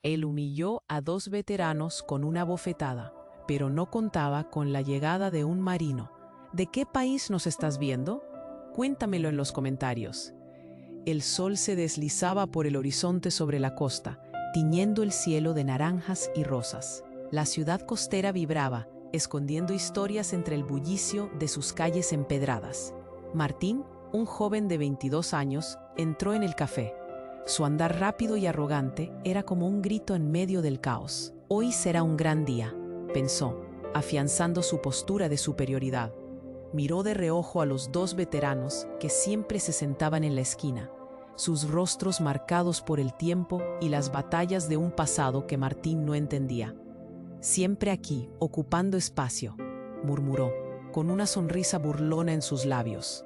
Él humilló a dos veteranos con una bofetada, pero no contaba con la llegada de un marino. ¿De qué país nos estás viendo? Cuéntamelo en los comentarios. El sol se deslizaba por el horizonte sobre la costa, tiñendo el cielo de naranjas y rosas. La ciudad costera vibraba, escondiendo historias entre el bullicio de sus calles empedradas. Martín, un joven de 22 años, entró en el café. Su andar rápido y arrogante era como un grito en medio del caos. Hoy será un gran día, pensó, afianzando su postura de superioridad. Miró de reojo a los dos veteranos que siempre se sentaban en la esquina, sus rostros marcados por el tiempo y las batallas de un pasado que Martín no entendía. Siempre aquí, ocupando espacio, murmuró, con una sonrisa burlona en sus labios.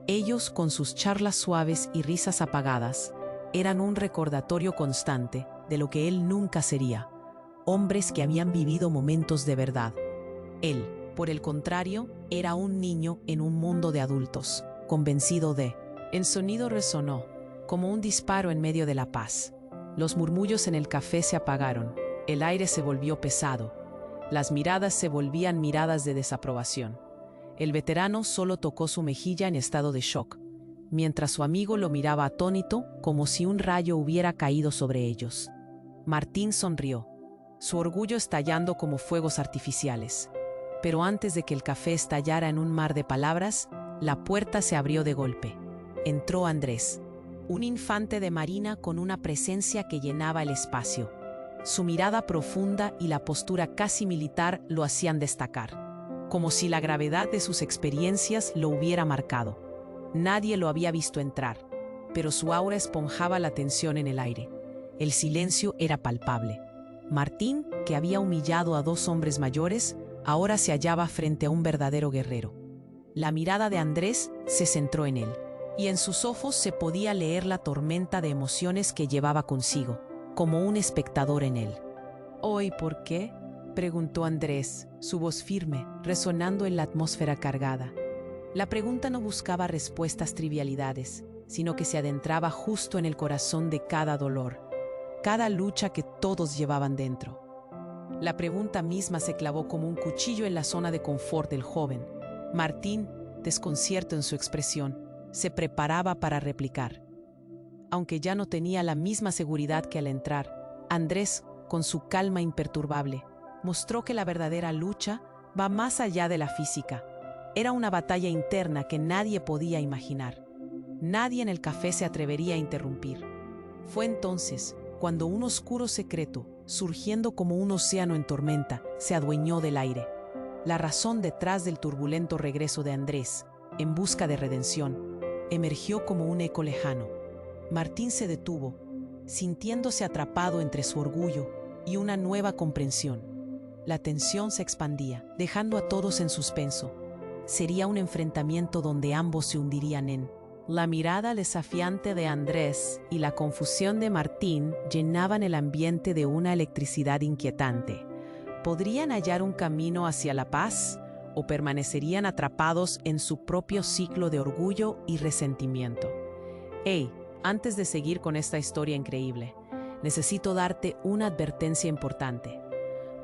Ellos, con sus charlas suaves y risas apagadas, eran un recordatorio constante de lo que él nunca sería, hombres que habían vivido momentos de verdad. Él, por el contrario, era un niño en un mundo de adultos, convencido de... El sonido resonó, como un disparo en medio de la paz. Los murmullos en el café se apagaron, el aire se volvió pesado, las miradas se volvían miradas de desaprobación. El veterano solo tocó su mejilla en estado de shock, mientras su amigo lo miraba atónito, como si un rayo hubiera caído sobre ellos. Martín sonrió, su orgullo estallando como fuegos artificiales. Pero antes de que el café estallara en un mar de palabras, la puerta se abrió de golpe. Entró Andrés, un infante de marina con una presencia que llenaba el espacio. Su mirada profunda y la postura casi militar lo hacían destacar, como si la gravedad de sus experiencias lo hubiera marcado. Nadie lo había visto entrar, pero su aura esponjaba la tensión en el aire. El silencio era palpable. Martín, que había humillado a dos hombres mayores, ahora se hallaba frente a un verdadero guerrero. La mirada de Andrés se centró en él, y en sus ojos se podía leer la tormenta de emociones que llevaba consigo, como un espectador en él. «¿Hoy por qué?», preguntó Andrés, su voz firme, resonando en la atmósfera cargada. La pregunta no buscaba respuestas trivialidades, sino que se adentraba justo en el corazón de cada dolor, cada lucha que todos llevaban dentro. La pregunta misma se clavó como un cuchillo en la zona de confort del joven. Martín, desconcierto en su expresión, se preparaba para replicar. Aunque ya no tenía la misma seguridad que al entrar, Andrés, con su calma imperturbable, mostró que la verdadera lucha va más allá de la física. Era una batalla interna que nadie podía imaginar. Nadie en el café se atrevería a interrumpir. Fue entonces cuando un oscuro secreto, surgiendo como un océano en tormenta, se adueñó del aire. La razón detrás del turbulento regreso de Andrés, en busca de redención, emergió como un eco lejano. Martín se detuvo, sintiéndose atrapado entre su orgullo y una nueva comprensión. La tensión se expandía, dejando a todos en suspenso. Sería un enfrentamiento donde ambos se hundirían en... La mirada desafiante de Andrés y la confusión de Martín llenaban el ambiente de una electricidad inquietante. ¿Podrían hallar un camino hacia la paz o permanecerían atrapados en su propio ciclo de orgullo y resentimiento? Hey, antes de seguir con esta historia increíble, necesito darte una advertencia importante.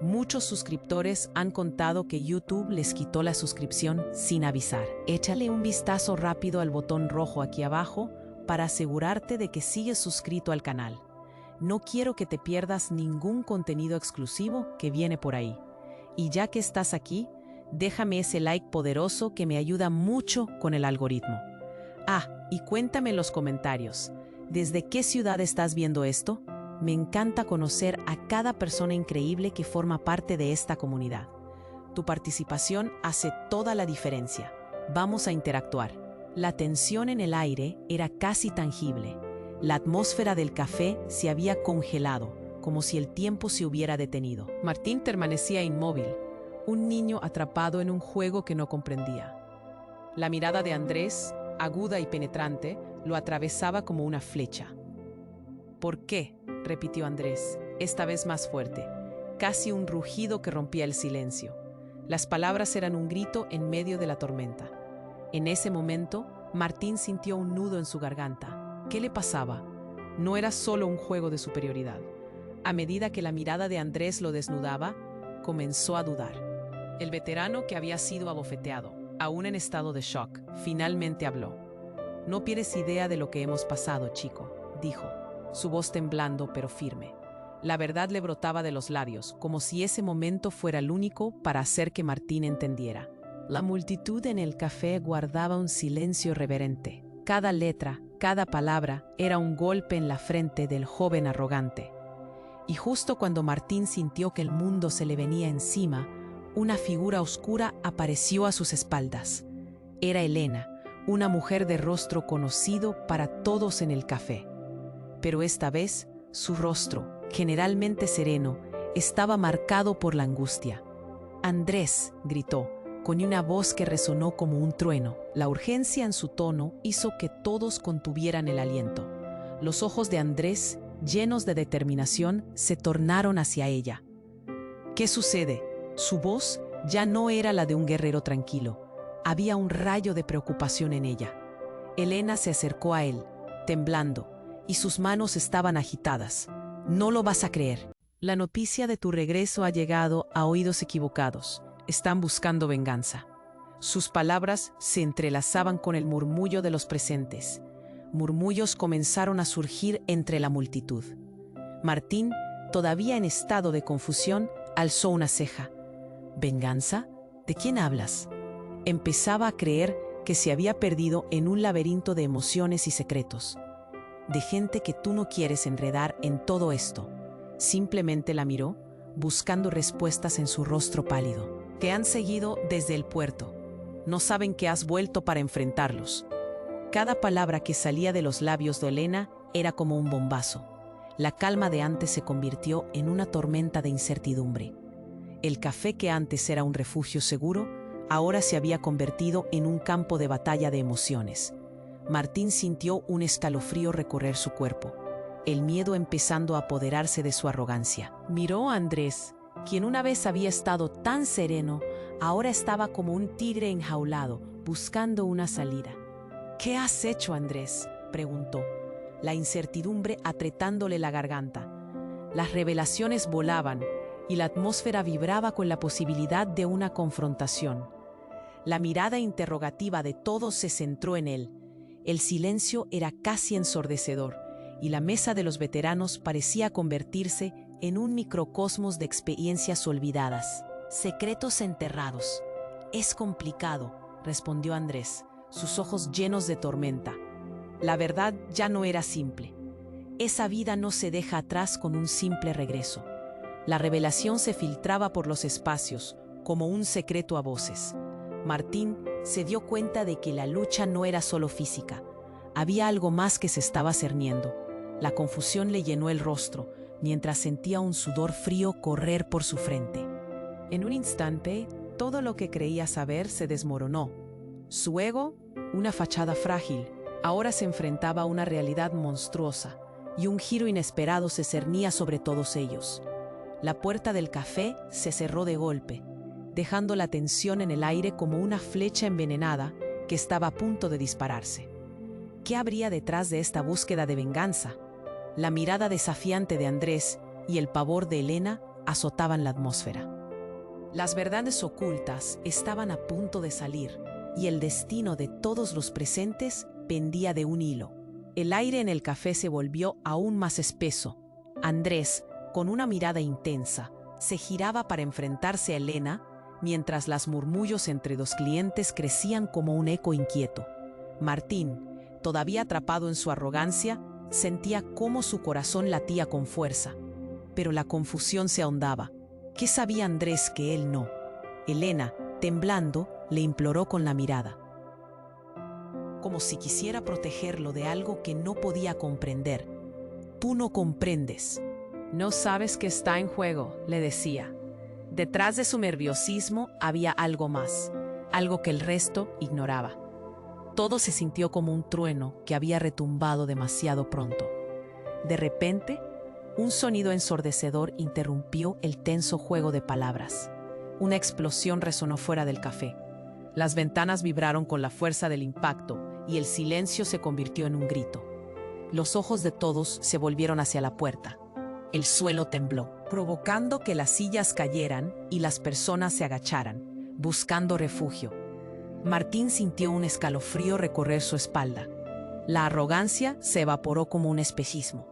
Muchos suscriptores han contado que YouTube les quitó la suscripción sin avisar. Échale un vistazo rápido al botón rojo aquí abajo para asegurarte de que sigues suscrito al canal. No quiero que te pierdas ningún contenido exclusivo que viene por ahí. Y ya que estás aquí, déjame ese like poderoso que me ayuda mucho con el algoritmo. Y cuéntame en los comentarios, ¿desde qué ciudad estás viendo esto? Me encanta conocer a cada persona increíble que forma parte de esta comunidad. Tu participación hace toda la diferencia. Vamos a interactuar. La tensión en el aire era casi tangible. La atmósfera del café se había congelado, como si el tiempo se hubiera detenido. Martín permanecía inmóvil, un niño atrapado en un juego que no comprendía. La mirada de Andrés, aguda y penetrante, lo atravesaba como una flecha. «¿Por qué?», repitió Andrés, esta vez más fuerte, casi un rugido que rompía el silencio. Las palabras eran un grito en medio de la tormenta. En ese momento, Martín sintió un nudo en su garganta. ¿Qué le pasaba? No era solo un juego de superioridad. A medida que la mirada de Andrés lo desnudaba, comenzó a dudar. El veterano, que había sido abofeteado, aún en estado de shock, finalmente habló. «No pierdes idea de lo que hemos pasado, chico», dijo, su voz temblando pero firme. La verdad le brotaba de los labios, como si ese momento fuera el único para hacer que Martín entendiera. La multitud en el café guardaba un silencio reverente. Cada letra, cada palabra era un golpe en la frente del joven arrogante. Y justo cuando Martín sintió que el mundo se le venía encima, una figura oscura apareció a sus espaldas. Era Elena, una mujer de rostro conocido para todos en el café. Pero esta vez, su rostro, generalmente sereno, estaba marcado por la angustia. «Andrés», gritó, con una voz que resonó como un trueno. La urgencia en su tono hizo que todos contuvieran el aliento. Los ojos de Andrés, llenos de determinación, se tornaron hacia ella. «¿Qué sucede?». Su voz ya no era la de un guerrero tranquilo. Había un rayo de preocupación en ella. Elena se acercó a él, temblando, y sus manos estaban agitadas. «No lo vas a creer. La noticia de tu regreso ha llegado a oídos equivocados. Están buscando venganza». Sus palabras se entrelazaban con el murmullo de los presentes. Murmullos comenzaron a surgir entre la multitud. Martín, todavía en estado de confusión, alzó una ceja. «¿Venganza? ¿De quién hablas?». Empezaba a creer que se había perdido en un laberinto de emociones y secretos. «De gente que tú no quieres enredar en todo esto». Simplemente la miró, buscando respuestas en su rostro pálido. «Te han seguido desde el puerto. No saben que has vuelto para enfrentarlos». Cada palabra que salía de los labios de Elena era como un bombazo. La calma de antes se convirtió en una tormenta de incertidumbre. El café, que antes era un refugio seguro, ahora se había convertido en un campo de batalla de emociones. Martín sintió un escalofrío recorrer su cuerpo, el miedo empezando a apoderarse de su arrogancia. Miró a Andrés, quien una vez había estado tan sereno, ahora estaba como un tigre enjaulado, buscando una salida. «¿Qué has hecho, Andrés?», preguntó, la incertidumbre apretándole la garganta. Las revelaciones volaban y la atmósfera vibraba con la posibilidad de una confrontación. La mirada interrogativa de todos se centró en él. El silencio era casi ensordecedor y la mesa de los veteranos parecía convertirse en un microcosmos de experiencias olvidadas. «Secretos enterrados. Es complicado», respondió Andrés, sus ojos llenos de tormenta. La verdad ya no era simple. Esa vida no se deja atrás con un simple regreso. La revelación se filtraba por los espacios, como un secreto a voces. Martín se dio cuenta de que la lucha no era solo física. Había algo más que se estaba cerniendo. La confusión le llenó el rostro, mientras sentía un sudor frío correr por su frente. En un instante, todo lo que creía saber se desmoronó. Su ego, una fachada frágil, ahora se enfrentaba a una realidad monstruosa, y un giro inesperado se cernía sobre todos ellos. La puerta del café se cerró de golpe, dejando la tensión en el aire como una flecha envenenada que estaba a punto de dispararse. ¿Qué habría detrás de esta búsqueda de venganza? La mirada desafiante de Andrés y el pavor de Elena azotaban la atmósfera. Las verdades ocultas estaban a punto de salir, y el destino de todos los presentes pendía de un hilo. El aire en el café se volvió aún más espeso. Andrés, con una mirada intensa, se giraba para enfrentarse a Elena, mientras los murmullos entre los clientes crecían como un eco inquieto. Martín, todavía atrapado en su arrogancia, sentía cómo su corazón latía con fuerza. Pero la confusión se ahondaba. ¿Qué sabía Andrés que él no? Elena, temblando, le imploró con la mirada, como si quisiera protegerlo de algo que no podía comprender. «Tú no comprendes. No sabes qué está en juego», le decía. Detrás de su nerviosismo había algo más, algo que el resto ignoraba. Todo se sintió como un trueno que había retumbado demasiado pronto. De repente, un sonido ensordecedor interrumpió el tenso juego de palabras. Una explosión resonó fuera del café. Las ventanas vibraron con la fuerza del impacto y el silencio se convirtió en un grito. Los ojos de todos se volvieron hacia la puerta. El suelo tembló, provocando que las sillas cayeran y las personas se agacharan, buscando refugio. Martín sintió un escalofrío recorrer su espalda. La arrogancia se evaporó como un espejismo.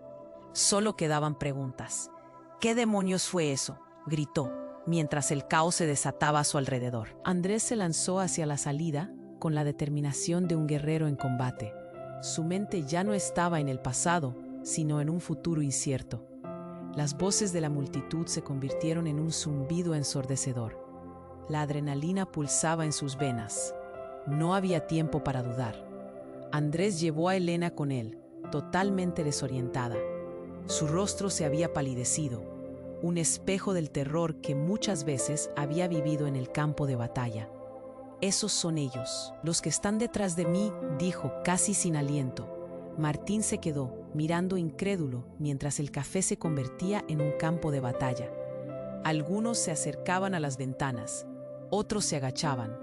Solo quedaban preguntas. ¿Qué demonios fue eso?, gritó, mientras el caos se desataba a su alrededor. Andrés se lanzó hacia la salida con la determinación de un guerrero en combate. Su mente ya no estaba en el pasado, sino en un futuro incierto. Las voces de la multitud se convirtieron en un zumbido ensordecedor. La adrenalina pulsaba en sus venas. No había tiempo para dudar. Andrés llevó a Elena con él, totalmente desorientada. Su rostro se había palidecido, un espejo del terror que muchas veces había vivido en el campo de batalla. «Esos son ellos, los que están detrás de mí», dijo casi sin aliento. Martín se quedó, mirando incrédulo, mientras el café se convertía en un campo de batalla. Algunos se acercaban a las ventanas, otros se agachaban.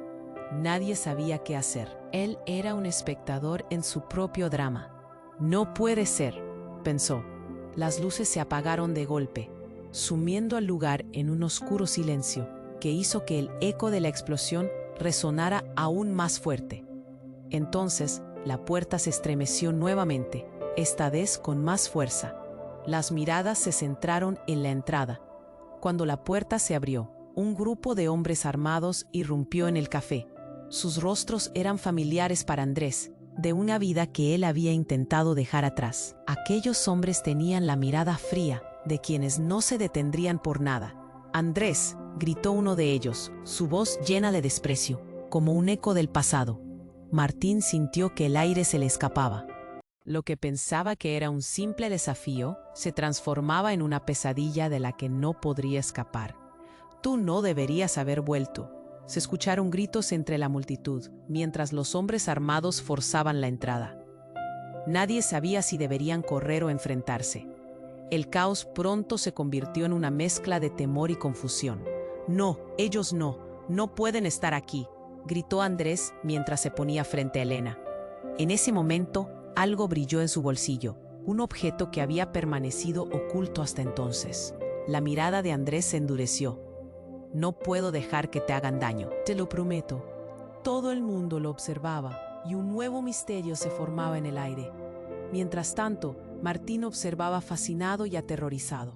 Nadie sabía qué hacer. Él era un espectador en su propio drama. «No puede ser», pensó. Las luces se apagaron de golpe, sumiendo al lugar en un oscuro silencio que hizo que el eco de la explosión resonara aún más fuerte. Entonces, la puerta se estremeció nuevamente, esta vez con más fuerza. Las miradas se centraron en la entrada. Cuando la puerta se abrió, un grupo de hombres armados irrumpió en el café. Sus rostros eran familiares para Andrés, de una vida que él había intentado dejar atrás. Aquellos hombres tenían la mirada fría de quienes no se detendrían por nada. «Andrés», gritó uno de ellos, su voz llena de desprecio, como un eco del pasado. Martín sintió que el aire se le escapaba. Lo que pensaba que era un simple desafío se transformaba en una pesadilla de la que no podría escapar. «Tú no deberías haber vuelto». Se escucharon gritos entre la multitud, mientras los hombres armados forzaban la entrada. Nadie sabía si deberían correr o enfrentarse. El caos pronto se convirtió en una mezcla de temor y confusión. «No, ellos no pueden estar aquí», gritó Andrés mientras se ponía frente a Elena. En ese momento, algo brilló en su bolsillo, un objeto que había permanecido oculto hasta entonces. La mirada de Andrés se endureció. «No puedo dejar que te hagan daño, te lo prometo». Todo el mundo lo observaba y un nuevo misterio se formaba en el aire. Mientras tanto, Martín observaba fascinado y aterrorizado.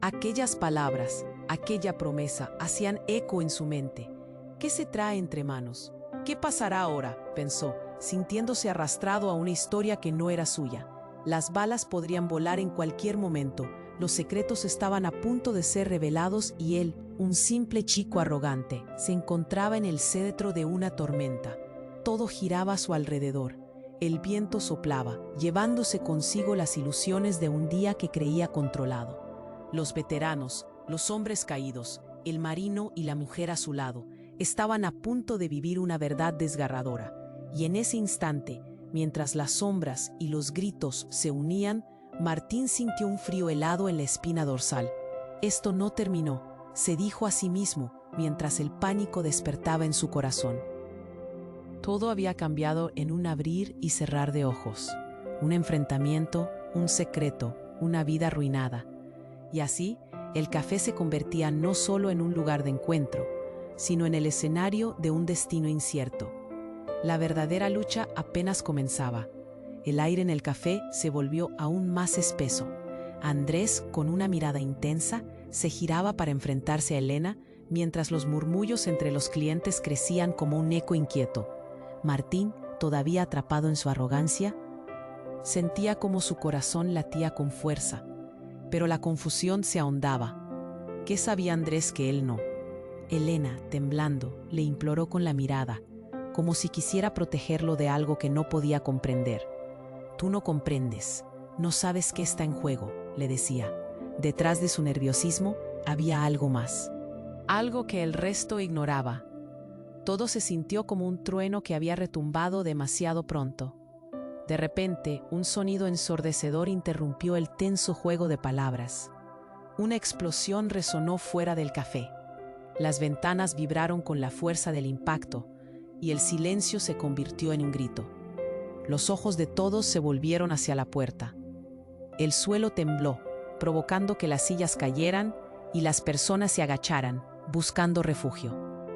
Aquellas palabras, aquella promesa, hacían eco en su mente. ¿Qué se trae entre manos? ¿Qué pasará ahora?, pensó, sintiéndose arrastrado a una historia que no era suya. Las balas podrían volar en cualquier momento, los secretos estaban a punto de ser revelados y él, un simple chico arrogante, se encontraba en el cetro de una tormenta. Todo giraba a su alrededor. El viento soplaba, llevándose consigo las ilusiones de un día que creía controlado. Los veteranos, los hombres caídos, el marino y la mujer a su lado, estaban a punto de vivir una verdad desgarradora. Y en ese instante, mientras las sombras y los gritos se unían, Martín sintió un frío helado en la espina dorsal. Esto no terminó, se dijo a sí mismo, mientras el pánico despertaba en su corazón. Todo había cambiado en un abrir y cerrar de ojos. Un enfrentamiento, un secreto, una vida arruinada. Y así, el café se convertía no solo en un lugar de encuentro, sino en el escenario de un destino incierto. La verdadera lucha apenas comenzaba. El aire en el café se volvió aún más espeso. Andrés, con una mirada intensa, se giraba para enfrentarse a Elena, mientras los murmullos entre los clientes crecían como un eco inquieto. Martín, todavía atrapado en su arrogancia, sentía como su corazón latía con fuerza, pero la confusión se ahondaba. ¿Qué sabía Andrés que él no? Elena, temblando, le imploró con la mirada, como si quisiera protegerlo de algo que no podía comprender. «Tú no comprendes, no sabes qué está en juego», le decía. Detrás de su nerviosismo había algo más, algo que el resto ignoraba. Todo se sintió como un trueno que había retumbado demasiado pronto. De repente, un sonido ensordecedor interrumpió el tenso juego de palabras. Una explosión resonó fuera del café. Las ventanas vibraron con la fuerza del impacto y el silencio se convirtió en un grito. Los ojos de todos se volvieron hacia la puerta. El suelo tembló, provocando que las sillas cayeran y las personas se agacharan, buscando refugio.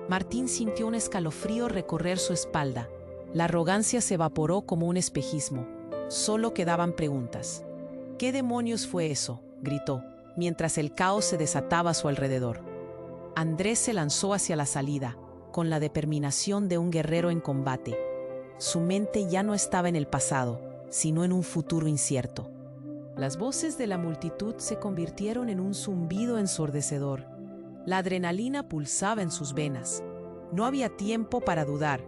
Martín sintió un escalofrío recorrer su espalda. La arrogancia se evaporó como un espejismo. Solo quedaban preguntas. ¿Qué demonios fue eso?, gritó, mientras el caos se desataba a su alrededor. Andrés se lanzó hacia la salida, con la determinación de un guerrero en combate. Su mente ya no estaba en el pasado, sino en un futuro incierto. Las voces de la multitud se convirtieron en un zumbido ensordecedor. La adrenalina pulsaba en sus venas. No había tiempo para dudar.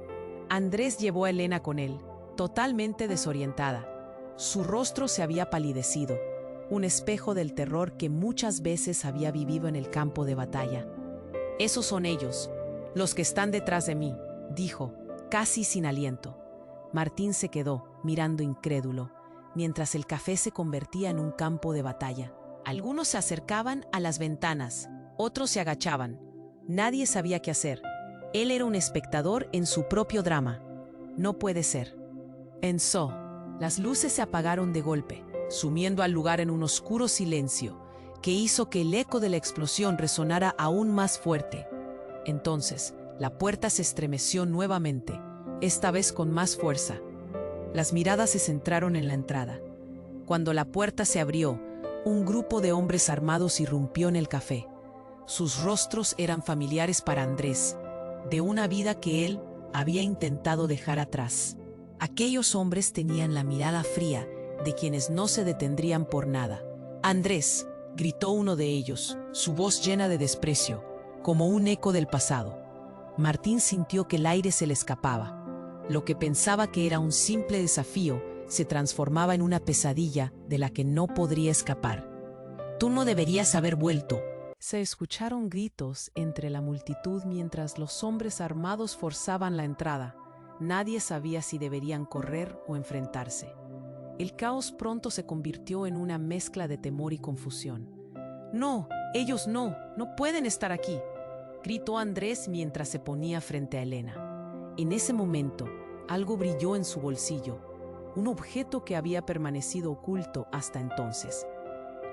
Andrés llevó a Elena con él, totalmente desorientada. Su rostro se había palidecido, un espejo del terror que muchas veces había vivido en el campo de batalla. «Esos son ellos, los que están detrás de mí», dijo, casi sin aliento. Martín se quedó, mirando incrédulo, mientras el café se convertía en un campo de batalla. Algunos se acercaban a las ventanas, otros se agachaban. Nadie sabía qué hacer. Él era un espectador en su propio drama. No puede ser. Pensó. Las luces se apagaron de golpe, sumiendo al lugar en un oscuro silencio que hizo que el eco de la explosión resonara aún más fuerte. Entonces, la puerta se estremeció nuevamente, esta vez con más fuerza. Las miradas se centraron en la entrada. Cuando la puerta se abrió, un grupo de hombres armados irrumpió en el café. Sus rostros eran familiares para Andrés, de una vida que él había intentado dejar atrás. Aquellos hombres tenían la mirada fría de quienes no se detendrían por nada. «Andrés», gritó uno de ellos, su voz llena de desprecio, como un eco del pasado. Martín sintió que el aire se le escapaba. Lo que pensaba que era un simple desafío se transformaba en una pesadilla de la que no podría escapar. «Tú no deberías haber vuelto». Se escucharon gritos entre la multitud mientras los hombres armados forzaban la entrada. Nadie sabía si deberían correr o enfrentarse. El caos pronto se convirtió en una mezcla de temor y confusión. «No, ellos no pueden estar aquí», gritó Andrés mientras se ponía frente a Elena. En ese momento, algo brilló en su bolsillo, un objeto que había permanecido oculto hasta entonces.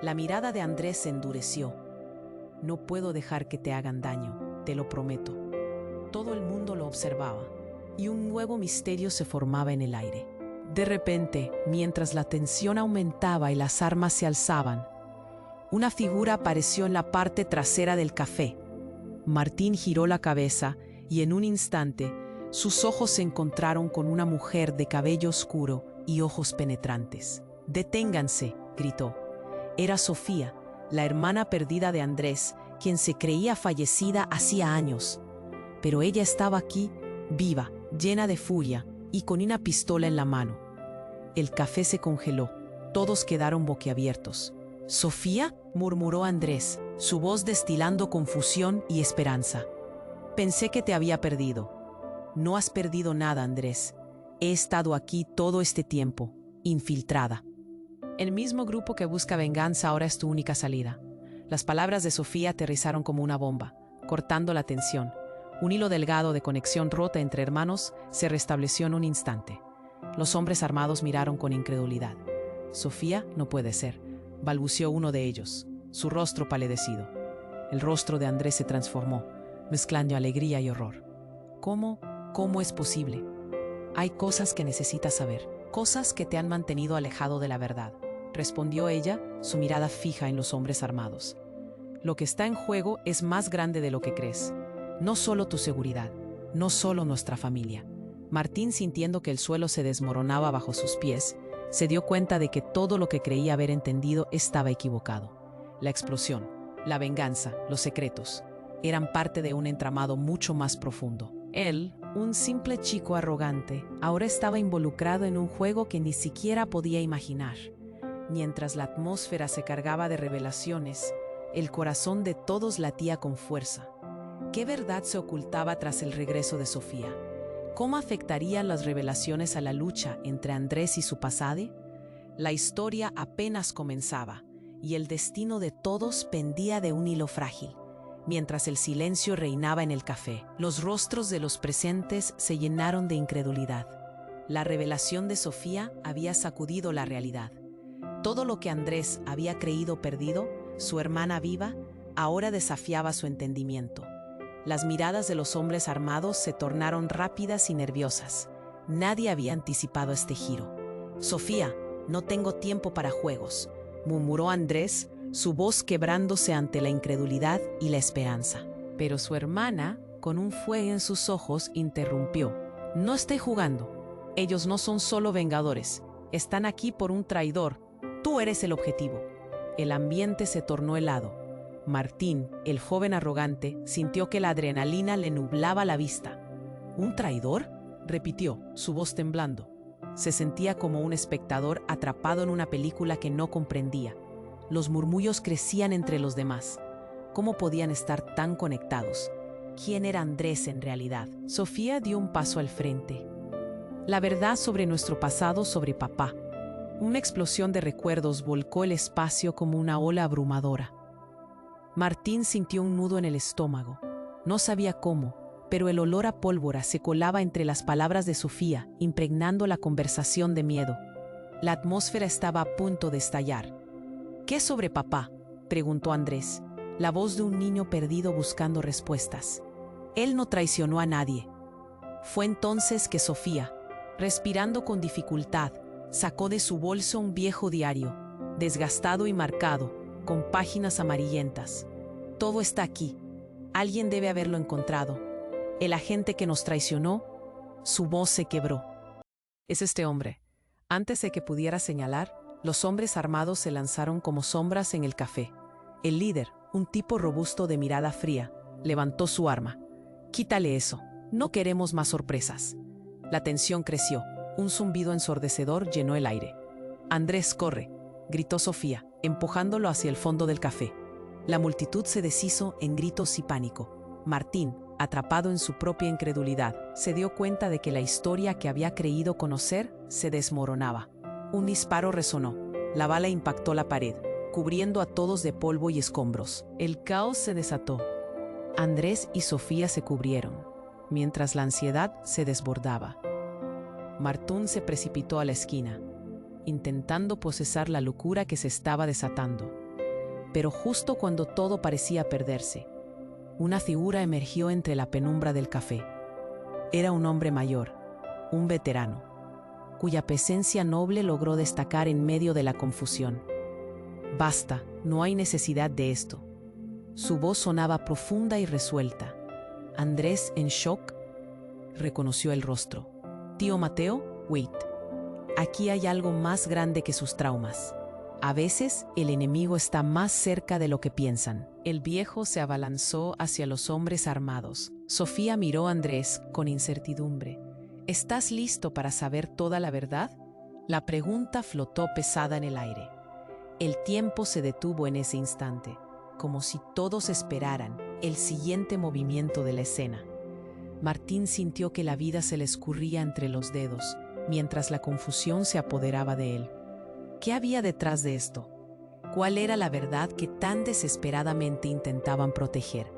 La mirada de Andrés se endureció. «No puedo dejar que te hagan daño, te lo prometo». Todo el mundo lo observaba, y un nuevo misterio se formaba en el aire. De repente, mientras la tensión aumentaba y las armas se alzaban, una figura apareció en la parte trasera del café. Martín giró la cabeza y en un instante, sus ojos se encontraron con una mujer de cabello oscuro y ojos penetrantes. «Deténganse», gritó. Era Sofía, la hermana perdida de Andrés, quien se creía fallecida hacía años. Pero ella estaba aquí, viva, llena de furia y con una pistola en la mano. El café se congeló. Todos quedaron boquiabiertos. «¿Sofía?», murmuró Andrés, su voz destilando confusión y esperanza. «Pensé que te había perdido». «No has perdido nada, Andrés. He estado aquí todo este tiempo, infiltrada». «El mismo grupo que busca venganza ahora es tu única salida». Las palabras de Sofía aterrizaron como una bomba, cortando la tensión. Un hilo delgado de conexión rota entre hermanos se restableció en un instante. Los hombres armados miraron con incredulidad. «Sofía, no puede ser», balbuceó uno de ellos, su rostro palidecido. El rostro de Andrés se transformó, mezclando alegría y horror. ¿Cómo es posible? «Hay cosas que necesitas saber, cosas que te han mantenido alejado de la verdad», respondió ella, su mirada fija en los hombres armados. «Lo que está en juego es más grande de lo que crees. No solo tu seguridad, no solo nuestra familia». Martín, sintiendo que el suelo se desmoronaba bajo sus pies, se dio cuenta de que todo lo que creía haber entendido estaba equivocado. La explosión, la venganza, los secretos, eran parte de un entramado mucho más profundo. Él, un simple chico arrogante, ahora estaba involucrado en un juego que ni siquiera podía imaginar. Mientras la atmósfera se cargaba de revelaciones, el corazón de todos latía con fuerza. ¿Qué verdad se ocultaba tras el regreso de Sofía? ¿Cómo afectarían las revelaciones a la lucha entre Andrés y su pasado? La historia apenas comenzaba, y el destino de todos pendía de un hilo frágil. Mientras el silencio reinaba en el café, los rostros de los presentes se llenaron de incredulidad. La revelación de Sofía había sacudido la realidad. Todo lo que Andrés había creído perdido, su hermana viva, ahora desafiaba su entendimiento. Las miradas de los hombres armados se tornaron rápidas y nerviosas. Nadie había anticipado este giro. «Sofía, no tengo tiempo para juegos», murmuró Andrés, su voz quebrándose ante la incredulidad y la esperanza. Pero su hermana, con un fuego en sus ojos, interrumpió. «No estoy jugando. Ellos no son solo vengadores. Están aquí por un traidor. Tú eres el objetivo». El ambiente se tornó helado. Martín, el joven arrogante, sintió que la adrenalina le nublaba la vista. «¿Un traidor?», repitió, su voz temblando. Se sentía como un espectador atrapado en una película que no comprendía. Los murmullos crecían entre los demás. ¿Cómo podían estar tan conectados? ¿Quién era Andrés en realidad? Sofía dio un paso al frente. La verdad sobre nuestro pasado, sobre papá. Una explosión de recuerdos volcó el espacio como una ola abrumadora. Martín sintió un nudo en el estómago. No sabía cómo, pero el olor a pólvora se colaba entre las palabras de Sofía, impregnando la conversación de miedo. La atmósfera estaba a punto de estallar. «¿Qué sobre papá?», preguntó Andrés, la voz de un niño perdido buscando respuestas. «Él no traicionó a nadie». Fue entonces que Sofía, respirando con dificultad, sacó de su bolso un viejo diario, desgastado y marcado, con páginas amarillentas. «Todo está aquí. Alguien debe haberlo encontrado. El agente que nos traicionó». Su voz se quebró. «Es este hombre». Antes de que pudiera señalar, los hombres armados se lanzaron como sombras en el café. El líder, un tipo robusto de mirada fría, levantó su arma. «Quítale eso. No queremos más sorpresas». La tensión creció. Un zumbido ensordecedor llenó el aire. «Andrés, corre», gritó Sofía, empujándolo hacia el fondo del café. La multitud se deshizo en gritos y pánico. Martín, atrapado en su propia incredulidad, se dio cuenta de que la historia que había creído conocer se desmoronaba. Un disparo resonó. La bala impactó la pared, cubriendo a todos de polvo y escombros. El caos se desató. Andrés y Sofía se cubrieron, mientras la ansiedad se desbordaba. Martín se precipitó a la esquina, intentando procesar la locura que se estaba desatando. Pero justo cuando todo parecía perderse, una figura emergió entre la penumbra del café. Era un hombre mayor, un veterano, cuya presencia noble logró destacar en medio de la confusión. «Basta, no hay necesidad de esto». Su voz sonaba profunda y resuelta. Andrés, en shock, reconoció el rostro. «Tío Mateo, wait. Aquí hay algo más grande que sus traumas. A veces, el enemigo está más cerca de lo que piensan». El viejo se abalanzó hacia los hombres armados. Sofía miró a Andrés con incertidumbre. «¿Estás listo para saber toda la verdad?». La pregunta flotó pesada en el aire. El tiempo se detuvo en ese instante, como si todos esperaran el siguiente movimiento de la escena. Martín sintió que la vida se le escurría entre los dedos, mientras la confusión se apoderaba de él. ¿Qué había detrás de esto? ¿Cuál era la verdad que tan desesperadamente intentaban proteger?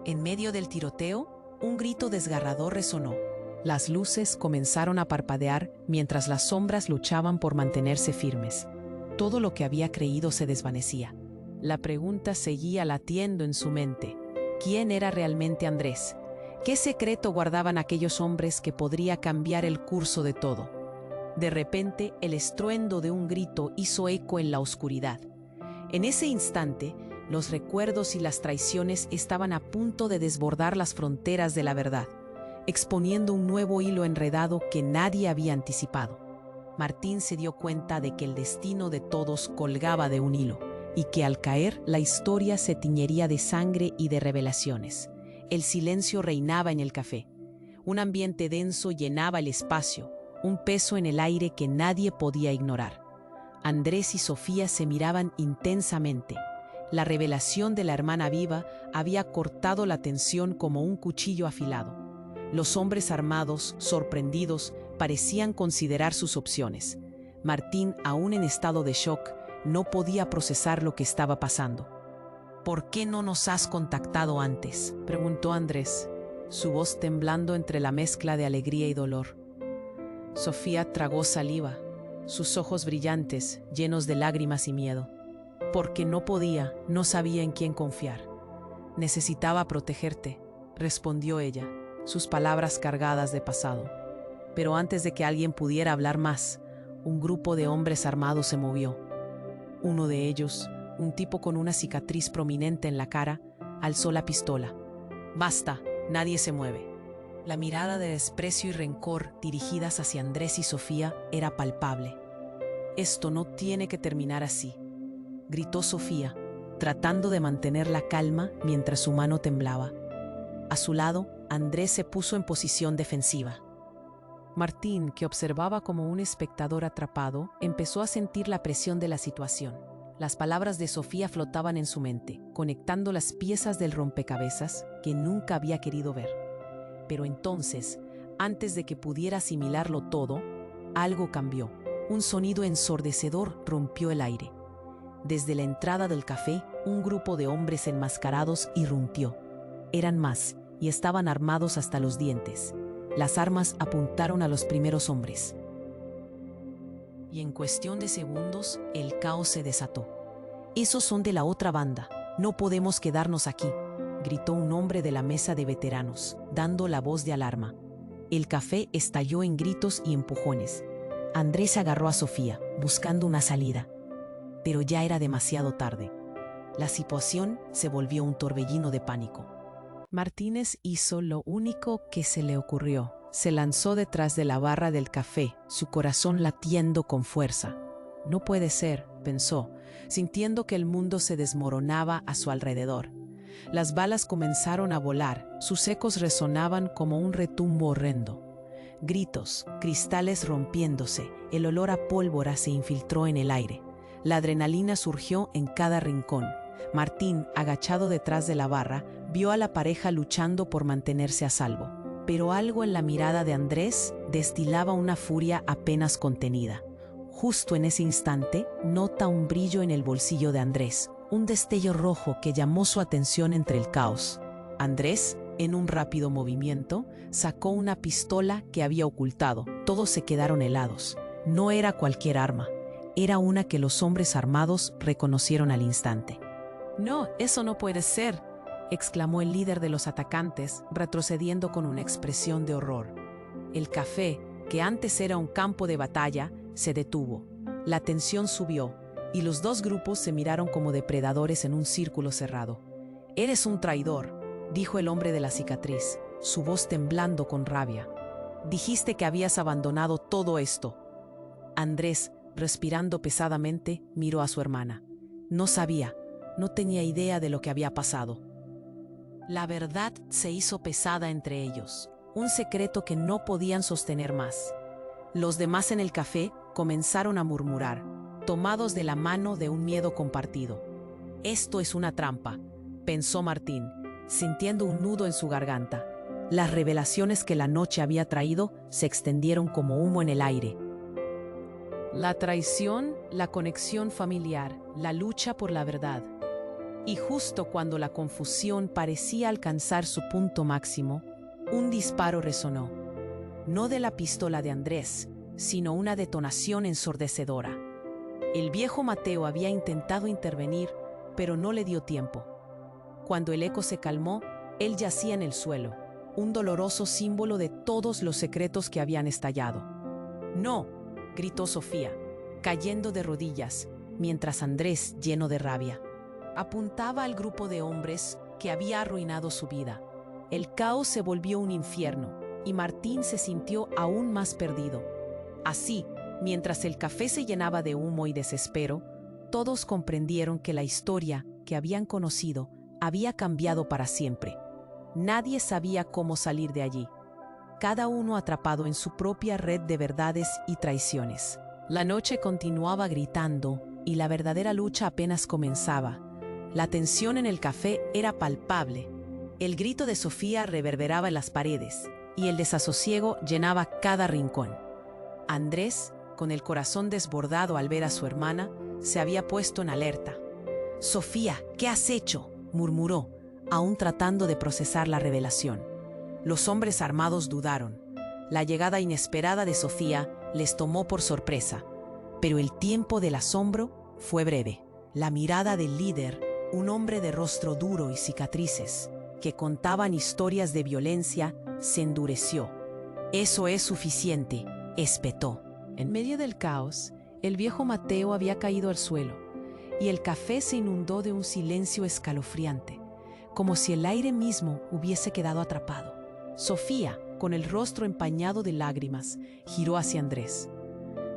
En medio del tiroteo, un grito desgarrador resonó. Las luces comenzaron a parpadear mientras las sombras luchaban por mantenerse firmes. Todo lo que había creído se desvanecía. La pregunta seguía latiendo en su mente. ¿Quién era realmente Andrés? ¿Qué secreto guardaban aquellos hombres que podría cambiar el curso de todo? De repente, el estruendo de un grito hizo eco en la oscuridad. En ese instante, los recuerdos y las traiciones estaban a punto de desbordar las fronteras de la verdad, exponiendo un nuevo hilo enredado que nadie había anticipado. Martín se dio cuenta de que el destino de todos colgaba de un hilo, y que al caer la historia se tiñería de sangre y de revelaciones. El silencio reinaba en el café. Un ambiente denso llenaba el espacio, un peso en el aire que nadie podía ignorar. Andrés y Sofía se miraban intensamente. La revelación de la hermana viva había cortado la tensión como un cuchillo afilado. Los hombres armados, sorprendidos, parecían considerar sus opciones. Martín, aún en estado de shock, no podía procesar lo que estaba pasando. «¿Por qué no nos has contactado antes?», preguntó Andrés, su voz temblando entre la mezcla de alegría y dolor. Sofía tragó saliva. sus ojos brillantes, llenos de lágrimas y miedo. Porque no sabía en quién confiar. Necesitaba protegerte, respondió ella, sus palabras cargadas de pasado. Pero antes de que alguien pudiera hablar más, un grupo de hombres armados se movió. Uno de ellos, un tipo con una cicatriz prominente en la cara, alzó la pistola. «Basta, nadie se mueve». La mirada de desprecio y rencor dirigidas hacia Andrés y Sofía era palpable. «Esto no tiene que terminar así», gritó Sofía, tratando de mantener la calma mientras su mano temblaba. A su lado, Andrés se puso en posición defensiva. Martín, que observaba como un espectador atrapado, empezó a sentir la presión de la situación. Las palabras de Sofía flotaban en su mente, conectando las piezas del rompecabezas que nunca había querido ver. Pero entonces, antes de que pudiera asimilarlo todo, algo cambió. Un sonido ensordecedor rompió el aire. Desde la entrada del café, un grupo de hombres enmascarados irrumpió. Eran más, y estaban armados hasta los dientes. Las armas apuntaron a los primeros hombres. Y en cuestión de segundos, el caos se desató. «Esos son de la otra banda. No podemos quedarnos aquí», gritó un hombre de la mesa de veteranos, dando la voz de alarma. El café estalló en gritos y empujones. Andrés agarró a Sofía, buscando una salida. Pero ya era demasiado tarde. La situación se volvió un torbellino de pánico. Martínez hizo lo único que se le ocurrió. Se lanzó detrás de la barra del café, su corazón latiendo con fuerza. «No puede ser», pensó, sintiendo que el mundo se desmoronaba a su alrededor. Las balas comenzaron a volar, sus ecos resonaban como un retumbo horrendo. Gritos, cristales rompiéndose, el olor a pólvora se infiltró en el aire. La adrenalina surgió en cada rincón. Martín, agachado detrás de la barra, vio a la pareja luchando por mantenerse a salvo. Pero algo en la mirada de Andrés destilaba una furia apenas contenida. Justo en ese instante, nota un brillo en el bolsillo de Andrés, un destello rojo que llamó su atención entre el caos. Andrés, en un rápido movimiento, sacó una pistola que había ocultado. Todos se quedaron helados. No era cualquier arma, era una que los hombres armados reconocieron al instante. «No, eso no puede ser», exclamó el líder de los atacantes, retrocediendo con una expresión de horror. El café, que antes era un campo de batalla, se detuvo. La tensión subió, y los dos grupos se miraron como depredadores en un círculo cerrado. «Eres un traidor», dijo el hombre de la cicatriz, su voz temblando con rabia. «Dijiste que habías abandonado todo esto». Andrés, respirando pesadamente, miró a su hermana. No sabía, no tenía idea de lo que había pasado. La verdad se hizo pesada entre ellos, un secreto que no podían sostener más. Los demás en el café comenzaron a murmurar, tomados de la mano de un miedo compartido. «Esto es una trampa», pensó Martín, sintiendo un nudo en su garganta. Las revelaciones que la noche había traído se extendieron como humo en el aire. La traición, la conexión familiar, la lucha por la verdad. Y justo cuando la confusión parecía alcanzar su punto máximo, un disparo resonó. No de la pistola de Andrés, sino una detonación ensordecedora. El viejo Mateo había intentado intervenir, pero no le dio tiempo. Cuando el eco se calmó, él yacía en el suelo, un doloroso símbolo de todos los secretos que habían estallado. «No», gritó Sofía, cayendo de rodillas, mientras Andrés, lleno de rabia, apuntaba al grupo de hombres que había arruinado su vida. El caos se volvió un infierno, y Martín se sintió aún más perdido. Así, mientras el café se llenaba de humo y desespero, todos comprendieron que la historia que habían conocido había cambiado para siempre. Nadie sabía cómo salir de allí, cada uno atrapado en su propia red de verdades y traiciones. La noche continuaba gritando y la verdadera lucha apenas comenzaba. La tensión en el café era palpable. El grito de Sofía reverberaba en las paredes y el desasosiego llenaba cada rincón. Andrés, con el corazón desbordado al ver a su hermana, se había puesto en alerta. «Sofía, ¿qué has hecho?», murmuró, aún tratando de procesar la revelación. Los hombres armados dudaron. La llegada inesperada de Sofía les tomó por sorpresa. Pero el tiempo del asombro fue breve. La mirada del líder, un hombre de rostro duro y cicatrices, que contaban historias de violencia, se endureció. «Eso es suficiente», espetó. En medio del caos, el viejo Mateo había caído al suelo, y el café se inundó de un silencio escalofriante, como si el aire mismo hubiese quedado atrapado. Sofía, con el rostro empañado de lágrimas, giró hacia Andrés.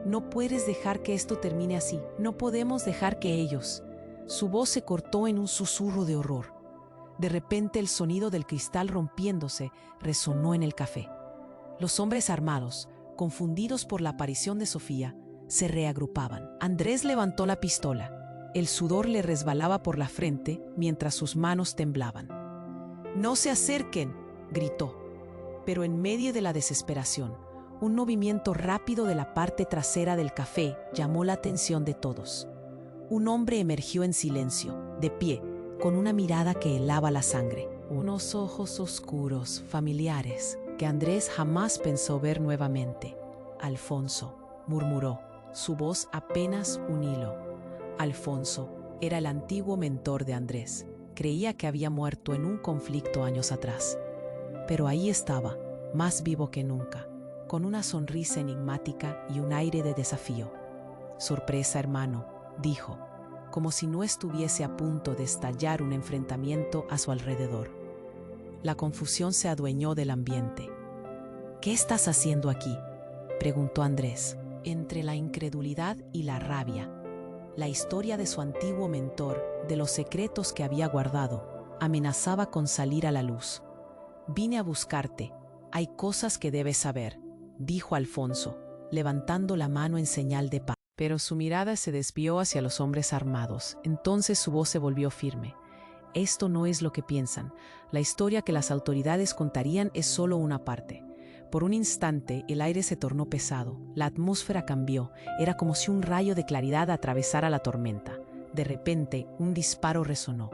«No puedes dejar que esto termine así. No podemos dejar que ellos...» Su voz se cortó en un susurro de horror. De repente el sonido del cristal rompiéndose resonó en el café. Los hombres armados, confundidos por la aparición de Sofía, se reagrupaban. Andrés levantó la pistola. El sudor le resbalaba por la frente mientras sus manos temblaban. «¡No se acerquen!», gritó. Pero en medio de la desesperación, un movimiento rápido de la parte trasera del café llamó la atención de todos. Un hombre emergió en silencio, de pie, con una mirada que helaba la sangre. Unos ojos oscuros, familiares, que Andrés jamás pensó ver nuevamente. «Alfonso», murmuró, su voz apenas un hilo. Alfonso era el antiguo mentor de Andrés. Creía que había muerto en un conflicto años atrás. Pero ahí estaba, más vivo que nunca, con una sonrisa enigmática y un aire de desafío. «Sorpresa, hermano», dijo, como si no estuviese a punto de estallar un enfrentamiento a su alrededor. La confusión se adueñó del ambiente. «¿Qué estás haciendo aquí?», preguntó Andrés. Entre la incredulidad y la rabia, la historia de su antiguo mentor, de los secretos que había guardado, amenazaba con salir a la luz. «Vine a buscarte. Hay cosas que debes saber», dijo Alfonso, levantando la mano en señal de paz. Pero su mirada se desvió hacia los hombres armados. Entonces su voz se volvió firme. «Esto no es lo que piensan. La historia que las autoridades contarían es solo una parte». Por un instante el aire se tornó pesado, la atmósfera cambió, era como si un rayo de claridad atravesara la tormenta. De repente, un disparo resonó.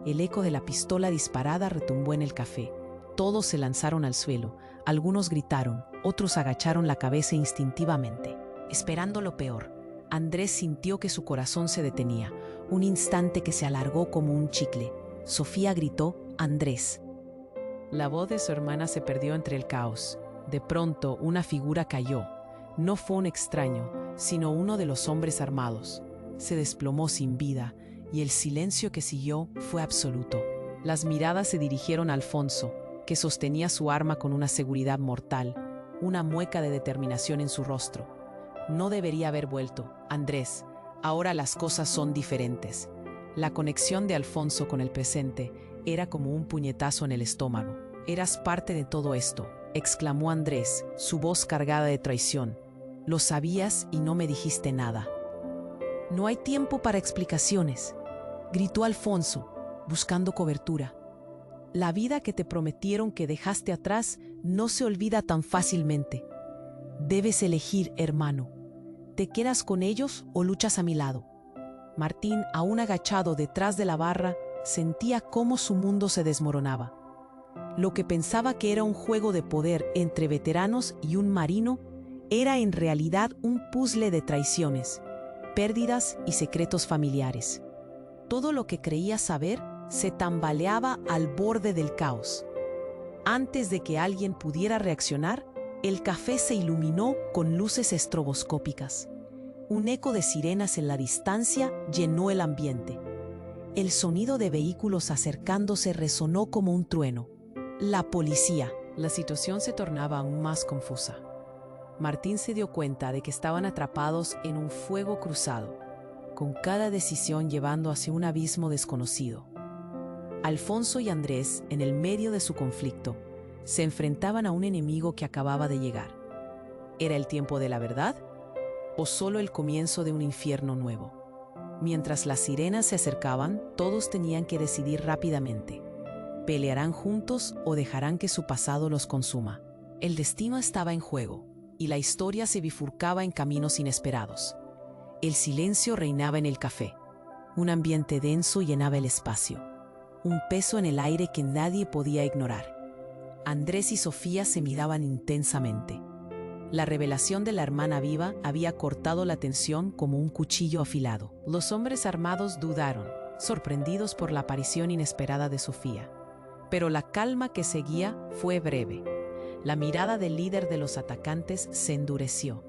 El eco de la pistola disparada retumbó en el café. Todos se lanzaron al suelo, algunos gritaron, otros agacharon la cabeza instintivamente, esperando lo peor. Andrés sintió que su corazón se detenía, un instante que se alargó como un chicle. Sofía gritó: «Andrés». La voz de su hermana se perdió entre el caos. De pronto, una figura cayó. No fue un extraño, sino uno de los hombres armados. Se desplomó sin vida, y el silencio que siguió fue absoluto. Las miradas se dirigieron a Alfonso, que sostenía su arma con una seguridad mortal, una mueca de determinación en su rostro. «No debería haber vuelto, Andrés. Ahora las cosas son diferentes». La conexión de Alfonso con el presente era como un puñetazo en el estómago. «Eras parte de todo esto», exclamó Andrés, su voz cargada de traición. «Lo sabías y no me dijiste nada». «No hay tiempo para explicaciones», gritó Alfonso, buscando cobertura. «La vida que te prometieron que dejaste atrás no se olvida tan fácilmente. Debes elegir, hermano. ¿Te quedas con ellos o luchas a mi lado?» Martín, aún agachado detrás de la barra, sentía cómo su mundo se desmoronaba. Lo que pensaba que era un juego de poder entre veteranos y un marino era en realidad un puzzle de traiciones, pérdidas y secretos familiares. Todo lo que creía saber se tambaleaba al borde del caos. Antes de que alguien pudiera reaccionar, el café se iluminó con luces estroboscópicas. Un eco de sirenas en la distancia llenó el ambiente. El sonido de vehículos acercándose resonó como un trueno. La policía. La situación se tornaba aún más confusa. Martín se dio cuenta de que estaban atrapados en un fuego cruzado, con cada decisión llevando hacia un abismo desconocido. Alfonso y Andrés, en el medio de su conflicto, se enfrentaban a un enemigo que acababa de llegar. ¿Era el tiempo de la verdad o solo el comienzo de un infierno nuevo? Mientras las sirenas se acercaban, todos tenían que decidir rápidamente. ¿Pelearán juntos o dejarán que su pasado los consuma? El destino estaba en juego, y la historia se bifurcaba en caminos inesperados. El silencio reinaba en el café. Un ambiente denso llenaba el espacio. Un peso en el aire que nadie podía ignorar. Andrés y Sofía se miraban intensamente. La revelación de la hermana viva había cortado la tensión como un cuchillo afilado. Los hombres armados dudaron, sorprendidos por la aparición inesperada de Sofía. Pero la calma que seguía fue breve. La mirada del líder de los atacantes se endureció.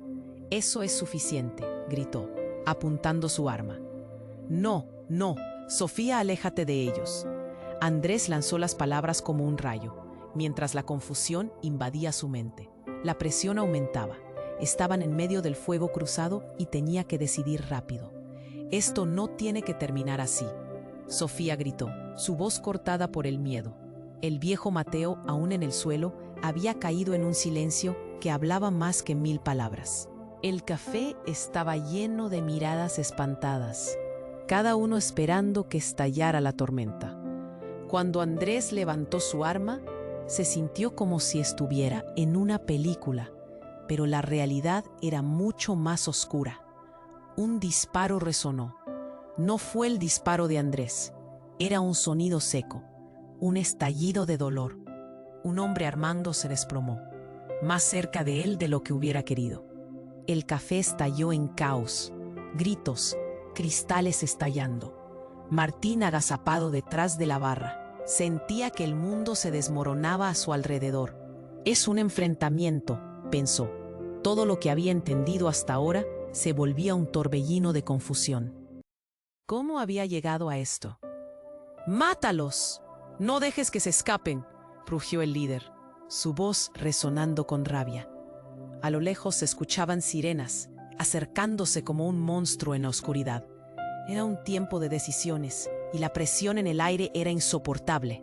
«Eso es suficiente», gritó, apuntando su arma. «No, no, Sofía, aléjate de ellos». Andrés lanzó las palabras como un rayo, mientras la confusión invadía su mente. La presión aumentaba. Estaban en medio del fuego cruzado y tenía que decidir rápido. «Esto no tiene que terminar así», Sofía gritó, su voz cortada por el miedo. El viejo Mateo, aún en el suelo, había caído en un silencio que hablaba más que 1000 palabras. El café estaba lleno de miradas espantadas, cada uno esperando que estallara la tormenta. Cuando Andrés levantó su arma, se sintió como si estuviera en una película, pero la realidad era mucho más oscura. Un disparo resonó. No fue el disparo de Andrés, era un sonido seco, un estallido de dolor. Un hombre armado se desplomó, más cerca de él de lo que hubiera querido. El café estalló en caos, gritos, cristales estallando. Martín, agazapado detrás de la barra, sentía que el mundo se desmoronaba a su alrededor. «Es un enfrentamiento», pensó. Todo lo que había entendido hasta ahora se volvía un torbellino de confusión. ¿Cómo había llegado a esto? «¡Mátalos! No dejes que se escapen», rugió el líder, su voz resonando con rabia. A lo lejos se escuchaban sirenas, acercándose como un monstruo en la oscuridad. Era un tiempo de decisiones y la presión en el aire era insoportable.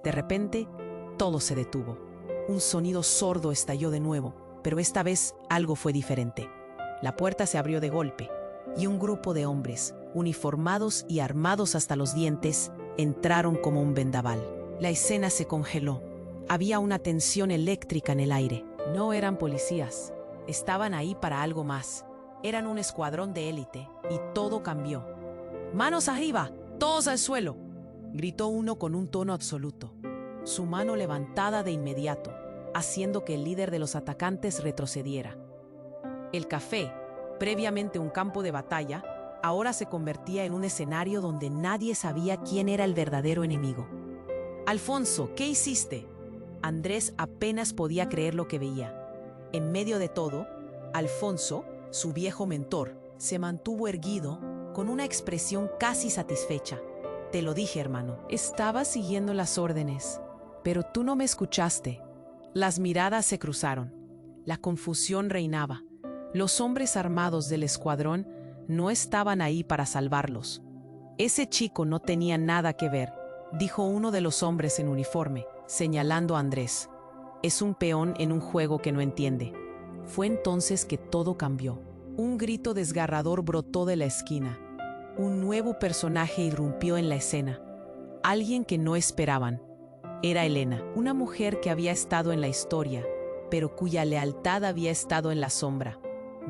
De repente, todo se detuvo. Un sonido sordo estalló de nuevo, pero esta vez algo fue diferente. La puerta se abrió de golpe y un grupo de hombres, uniformados y armados hasta los dientes, entraron como un vendaval. La escena se congeló. Había una tensión eléctrica en el aire. No eran policías. Estaban ahí para algo más. Eran un escuadrón de élite y todo cambió. «¡Manos arriba! ¡Todos al suelo!», gritó uno con un tono absoluto. Su mano levantada de inmediato, haciendo que el líder de los atacantes retrocediera. El café, previamente un campo de batalla, ahora se convertía en un escenario donde nadie sabía quién era el verdadero enemigo. «Alfonso, ¿qué hiciste?». Andrés apenas podía creer lo que veía. En medio de todo, Alfonso, su viejo mentor, se mantuvo erguido con una expresión casi satisfecha. «Te lo dije, hermano. Estaba siguiendo las órdenes, pero tú no me escuchaste». Las miradas se cruzaron. La confusión reinaba. Los hombres armados del escuadrón no estaban ahí para salvarlos. «Ese chico no tenía nada que ver», dijo uno de los hombres en uniforme, señalando a Andrés. «Es un peón en un juego que no entiende». Fue entonces que todo cambió. Un grito desgarrador brotó de la esquina. Un nuevo personaje irrumpió en la escena. Alguien que no esperaban. Era Elena, una mujer que había estado en la historia, pero cuya lealtad había estado en la sombra.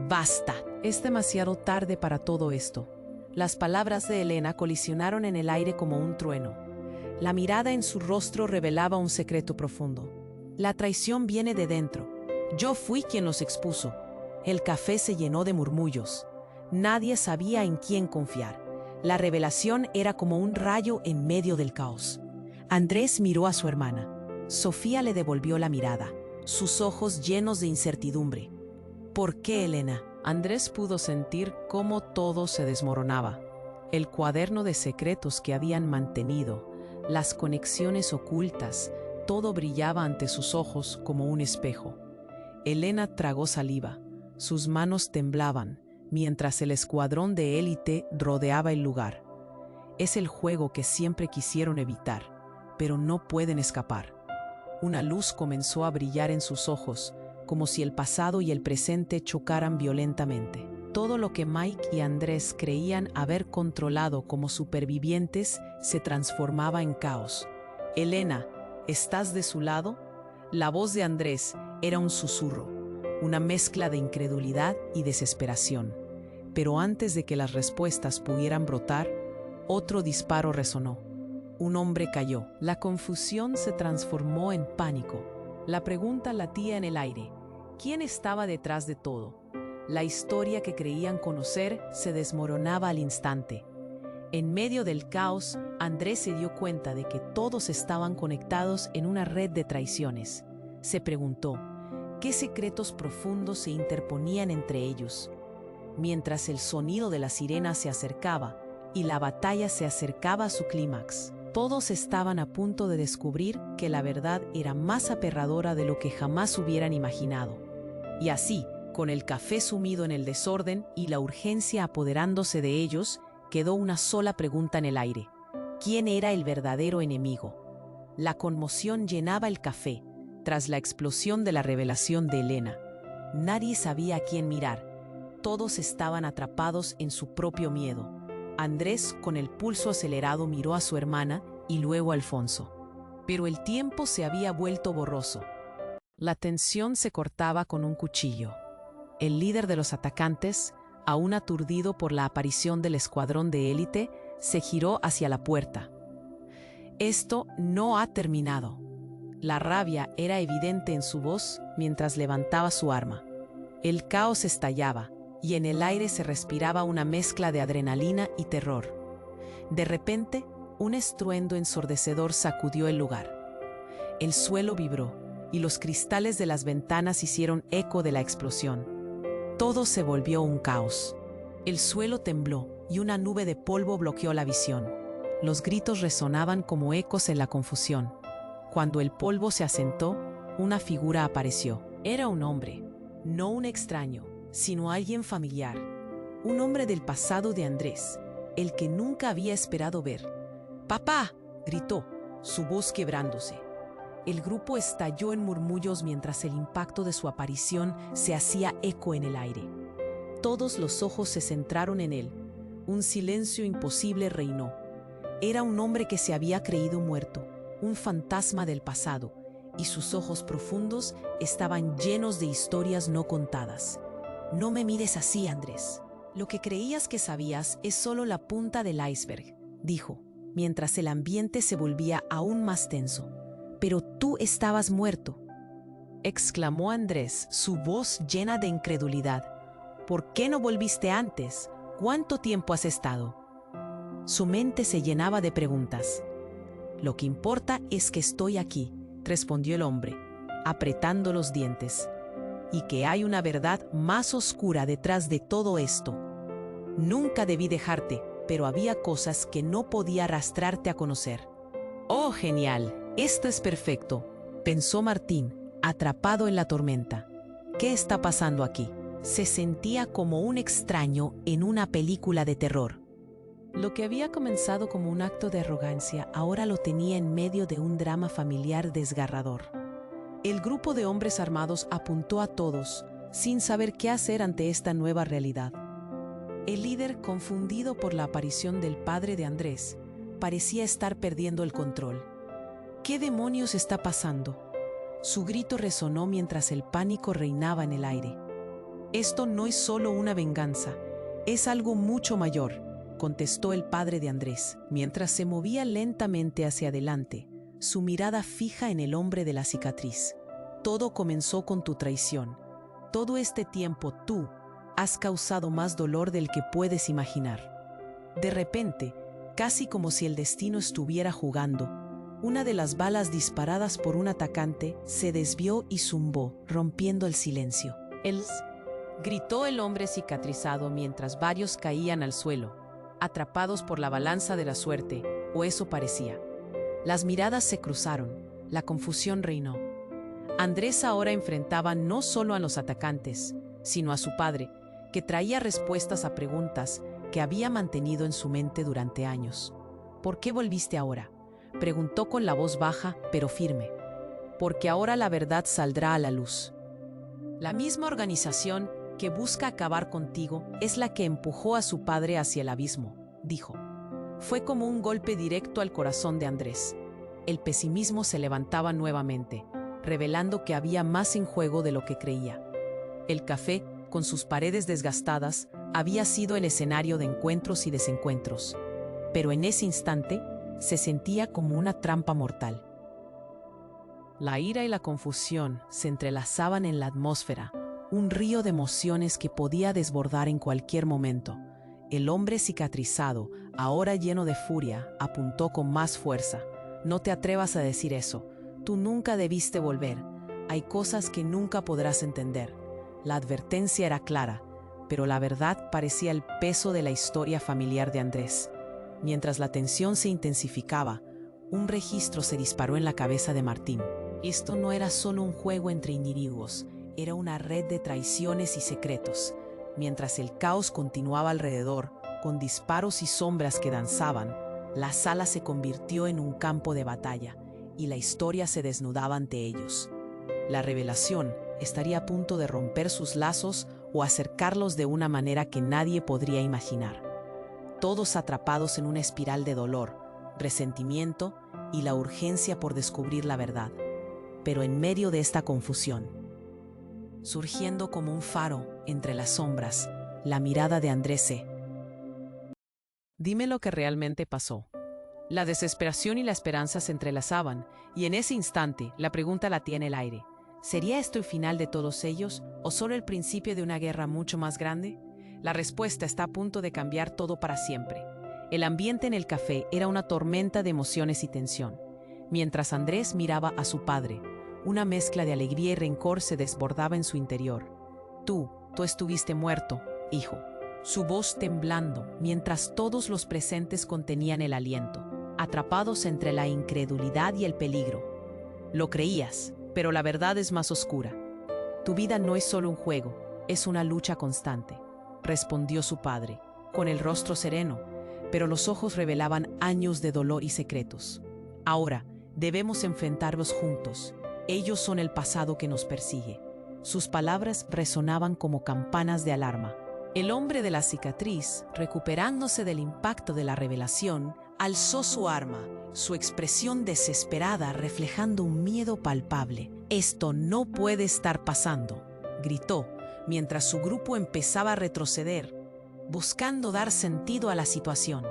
«Basta. Es demasiado tarde para todo esto». Las palabras de Elena colisionaron en el aire como un trueno. La mirada en su rostro revelaba un secreto profundo. «La traición viene de dentro. Yo fui quien los expuso». El café se llenó de murmullos. Nadie sabía en quién confiar. La revelación era como un rayo en medio del caos. Andrés miró a su hermana. Sofía le devolvió la mirada, sus ojos llenos de incertidumbre. «¿Por qué, Elena?». Andrés pudo sentir cómo todo se desmoronaba. El cuaderno de secretos que habían mantenido, las conexiones ocultas, todo brillaba ante sus ojos como un espejo. Elena tragó saliva. Sus manos temblaban, mientras el escuadrón de élite rodeaba el lugar. Es el juego que siempre quisieron evitar, pero no pueden escapar. Una luz comenzó a brillar en sus ojos, como si el pasado y el presente chocaran violentamente. Todo lo que Mike y Andrés creían haber controlado como supervivientes se transformaba en caos. «Elena, ¿estás de su lado?». La voz de Andrés era un susurro, una mezcla de incredulidad y desesperación. Pero antes de que las respuestas pudieran brotar, otro disparo resonó. Un hombre cayó. La confusión se transformó en pánico. La pregunta latía en el aire. ¿Quién estaba detrás de todo? La historia que creían conocer se desmoronaba al instante. En medio del caos, Andrés se dio cuenta de que todos estaban conectados en una red de traiciones. Se preguntó, ¿qué secretos profundos se interponían entre ellos? Mientras el sonido de la sirena se acercaba y la batalla se acercaba a su clímax, todos estaban a punto de descubrir que la verdad era más aterradora de lo que jamás hubieran imaginado. Y así, con el café sumido en el desorden y la urgencia apoderándose de ellos, quedó una sola pregunta en el aire. ¿Quién era el verdadero enemigo? La conmoción llenaba el café tras la explosión de la revelación de Elena. Nadie sabía a quién mirar. Todos estaban atrapados en su propio miedo. Andrés, con el pulso acelerado, miró a su hermana y luego a Alfonso. Pero el tiempo se había vuelto borroso. La tensión se cortaba con un cuchillo. El líder de los atacantes, aún aturdido por la aparición del escuadrón de élite, se giró hacia la puerta. Esto no ha terminado. La rabia era evidente en su voz mientras levantaba su arma. El caos estallaba y en el aire se respiraba una mezcla de adrenalina y terror. De repente, un estruendo ensordecedor sacudió el lugar. El suelo vibró y los cristales de las ventanas hicieron eco de la explosión. Todo se volvió un caos. El suelo tembló y una nube de polvo bloqueó la visión. Los gritos resonaban como ecos en la confusión. Cuando el polvo se asentó, una figura apareció. Era un hombre, no un extraño, sino alguien familiar. Un hombre del pasado de Andrés, el que nunca había esperado ver. ¡Papá!, gritó, su voz quebrándose. El grupo estalló en murmullos mientras el impacto de su aparición se hacía eco en el aire. Todos los ojos se centraron en él. Un silencio imposible reinó. Era un hombre que se había creído muerto, un fantasma del pasado, y sus ojos profundos estaban llenos de historias no contadas. «No me mires así, Andrés. Lo que creías que sabías es solo la punta del iceberg», dijo, mientras el ambiente se volvía aún más tenso. «Pero tú estabas muerto», exclamó Andrés, su voz llena de incredulidad. «¿Por qué no volviste antes? ¿Cuánto tiempo has estado?». Su mente se llenaba de preguntas. «Lo que importa es que estoy aquí», respondió el hombre, apretando los dientes. «Y que hay una verdad más oscura detrás de todo esto. Nunca debí dejarte, pero había cosas que no podía arrastrarte a conocer». «Oh, genial. Esto es perfecto», pensó Martín, atrapado en la tormenta. «¿Qué está pasando aquí?». Se sentía como un extraño en una película de terror. Lo que había comenzado como un acto de arrogancia ahora lo tenía en medio de un drama familiar desgarrador. El grupo de hombres armados apuntó a todos, sin saber qué hacer ante esta nueva realidad. El líder, confundido por la aparición del padre de Andrés, parecía estar perdiendo el control. «¿Qué demonios está pasando?». Su grito resonó mientras el pánico reinaba en el aire. «Esto no es solo una venganza, es algo mucho mayor», contestó el padre de Andrés, mientras se movía lentamente hacia adelante, su mirada fija en el hombre de la cicatriz. «Todo comenzó con tu traición. Todo este tiempo tú has causado más dolor del que puedes imaginar». De repente, casi como si el destino estuviera jugando, una de las balas disparadas por un atacante se desvió y zumbó, rompiendo el silencio. Gritó el hombre cicatrizado mientras varios caían al suelo, atrapados por la balanza de la suerte, o eso parecía. Las miradas se cruzaron, la confusión reinó. Andrés ahora enfrentaba no solo a los atacantes, sino a su padre, que traía respuestas a preguntas que había mantenido en su mente durante años. «¿Por qué volviste ahora?», preguntó con la voz baja pero firme. «Porque ahora la verdad saldrá a la luz. La misma organización que busca acabar contigo es la que empujó a su padre hacia el abismo», dijo. Fue como un golpe directo al corazón de Andrés. El pesimismo se levantaba nuevamente, revelando que había más en juego de lo que creía. El café, con sus paredes desgastadas, había sido el escenario de encuentros y desencuentros, pero en ese instante se sentía como una trampa mortal. La ira y la confusión se entrelazaban en la atmósfera, un río de emociones que podía desbordar en cualquier momento. El hombre cicatrizado, ahora lleno de furia, apuntó con más fuerza. «No te atrevas a decir eso. Tú nunca debiste volver. Hay cosas que nunca podrás entender». La advertencia era clara, pero la verdad parecía el peso de la historia familiar de Andrés. Mientras la tensión se intensificaba, un registro se disparó en la cabeza de Martín. Esto no era solo un juego entre individuos, era una red de traiciones y secretos. Mientras el caos continuaba alrededor, con disparos y sombras que danzaban, la sala se convirtió en un campo de batalla y la historia se desnudaba ante ellos. La revelación estaría a punto de romper sus lazos o acercarlos de una manera que nadie podría imaginar. Todos atrapados en una espiral de dolor, resentimiento y la urgencia por descubrir la verdad. Pero en medio de esta confusión, surgiendo como un faro entre las sombras, la mirada de Andrés. Dime lo que realmente pasó. La desesperación y la esperanza se entrelazaban, y en ese instante la pregunta latía en el aire. ¿Sería esto el final de todos ellos o solo el principio de una guerra mucho más grande? La respuesta está a punto de cambiar todo para siempre. El ambiente en el café era una tormenta de emociones y tensión. Mientras Andrés miraba a su padre, una mezcla de alegría y rencor se desbordaba en su interior. Tú estuviste muerto, hijo. Su voz temblando, mientras todos los presentes contenían el aliento, atrapados entre la incredulidad y el peligro. Lo creías, pero la verdad es más oscura. Tu vida no es solo un juego, es una lucha constante, respondió su padre, con el rostro sereno, pero los ojos revelaban años de dolor y secretos. Ahora, debemos enfrentarlos juntos. Ellos son el pasado que nos persigue. Sus palabras resonaban como campanas de alarma. El hombre de la cicatriz, recuperándose del impacto de la revelación, alzó su arma, su expresión desesperada reflejando un miedo palpable. «Esto no puede estar pasando», gritó, mientras su grupo empezaba a retroceder, buscando dar sentido a la situación.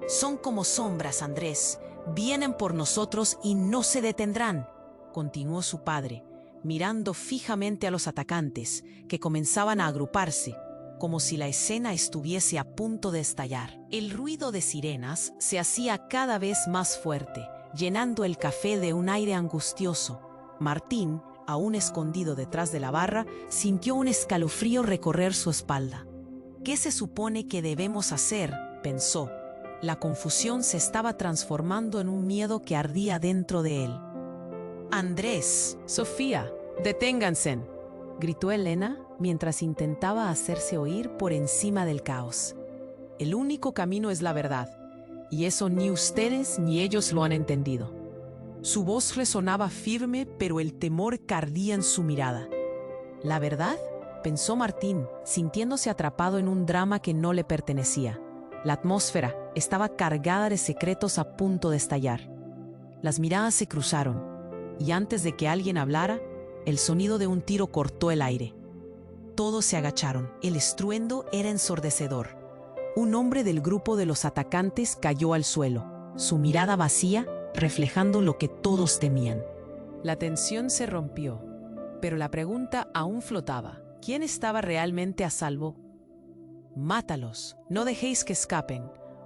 «Son como sombras, Andrés. Vienen por nosotros y no se detendrán», continuó su padre, mirando fijamente a los atacantes, que comenzaban a agruparse, como si la escena estuviese a punto de estallar. El ruido de sirenas se hacía cada vez más fuerte, llenando el café de un aire angustioso. Martín, aún escondido detrás de la barra, sintió un escalofrío recorrer su espalda. «¿Qué se supone que debemos hacer?», pensó. La confusión se estaba transformando en un miedo que ardía dentro de él. «Andrés, Sofía, deténganse», gritó Elena mientras intentaba hacerse oír por encima del caos. «El único camino es la verdad, y eso ni ustedes ni ellos lo han entendido». Su voz resonaba firme, pero el temor ardía en su mirada. «¿La verdad?», pensó Martín, sintiéndose atrapado en un drama que no le pertenecía. La atmósfera estaba cargada de secretos a punto de estallar. Las miradas se cruzaron, y antes de que alguien hablara, el sonido de un tiro cortó el aire. Todos se agacharon. El estruendo era ensordecedor. Un hombre del grupo de los atacantes cayó al suelo, su mirada vacía, reflejando lo que todos temían. La tensión se rompió, pero la pregunta aún flotaba. ¿Quién estaba realmente a salvo? «Mátalos, no dejéis que escapen»,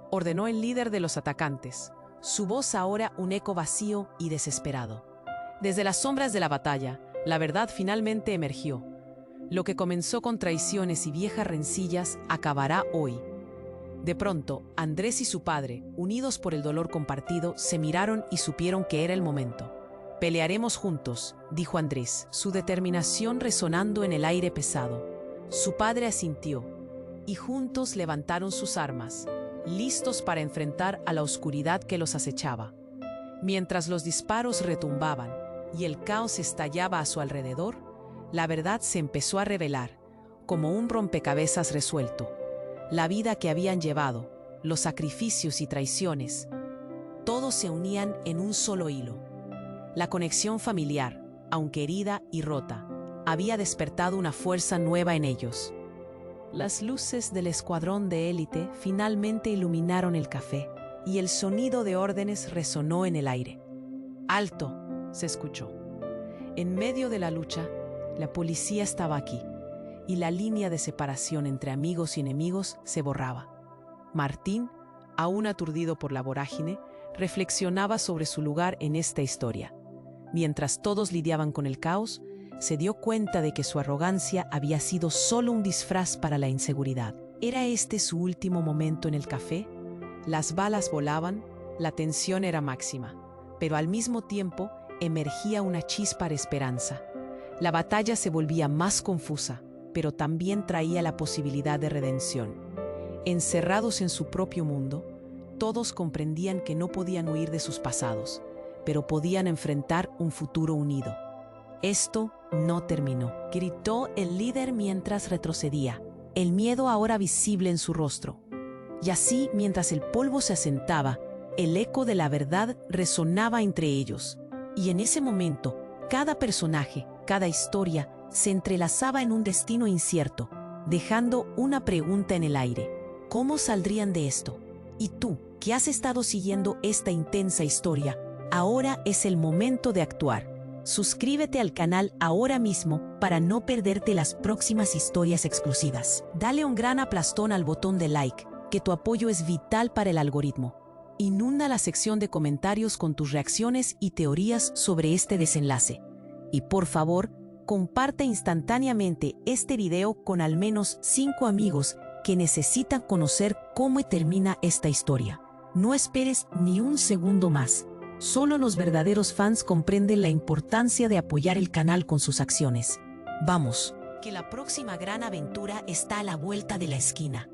ordenó el líder de los atacantes, su voz ahora un eco vacío y desesperado. Desde las sombras de la batalla, la verdad finalmente emergió. Lo que comenzó con traiciones y viejas rencillas acabará hoy. De pronto, Andrés y su padre, unidos por el dolor compartido, se miraron y supieron que era el momento. «Pelearemos juntos», dijo Andrés, su determinación resonando en el aire pesado. Su padre asintió, y juntos levantaron sus armas, listos para enfrentar a la oscuridad que los acechaba. Mientras los disparos retumbaban y el caos estallaba a su alrededor, la verdad se empezó a revelar, como un rompecabezas resuelto. La vida que habían llevado, los sacrificios y traiciones, todos se unían en un solo hilo. La conexión familiar, aunque herida y rota, había despertado una fuerza nueva en ellos. Las luces del escuadrón de élite finalmente iluminaron el café, y el sonido de órdenes resonó en el aire. «¡Alto!», se escuchó. En medio de la lucha, la policía estaba aquí, y la línea de separación entre amigos y enemigos se borraba. Martín, aún aturdido por la vorágine, reflexionaba sobre su lugar en esta historia. Mientras todos lidiaban con el caos, se dio cuenta de que su arrogancia había sido solo un disfraz para la inseguridad. ¿Era este su último momento en el café? Las balas volaban, la tensión era máxima, pero al mismo tiempo emergía una chispa de esperanza. La batalla se volvía más confusa, pero también traía la posibilidad de redención. Encerrados en su propio mundo, todos comprendían que no podían huir de sus pasados, pero podían enfrentar un futuro unido. Esto no terminó, gritó el líder mientras retrocedía, el miedo ahora visible en su rostro. Y así, mientras el polvo se asentaba, el eco de la verdad resonaba entre ellos. Y en ese momento, cada personaje, cada historia, se entrelazaba en un destino incierto, dejando una pregunta en el aire. ¿Cómo saldrían de esto? Y tú, que has estado siguiendo esta intensa historia, ahora es el momento de actuar. Suscríbete al canal ahora mismo para no perderte las próximas historias exclusivas. Dale un gran aplastón al botón de like, que tu apoyo es vital para el algoritmo. Inunda la sección de comentarios con tus reacciones y teorías sobre este desenlace. Y por favor, comparte instantáneamente este video con al menos 5 amigos que necesitan conocer cómo termina esta historia. No esperes ni un segundo más. Solo los verdaderos fans comprenden la importancia de apoyar el canal con sus acciones. Vamos, que la próxima gran aventura está a la vuelta de la esquina.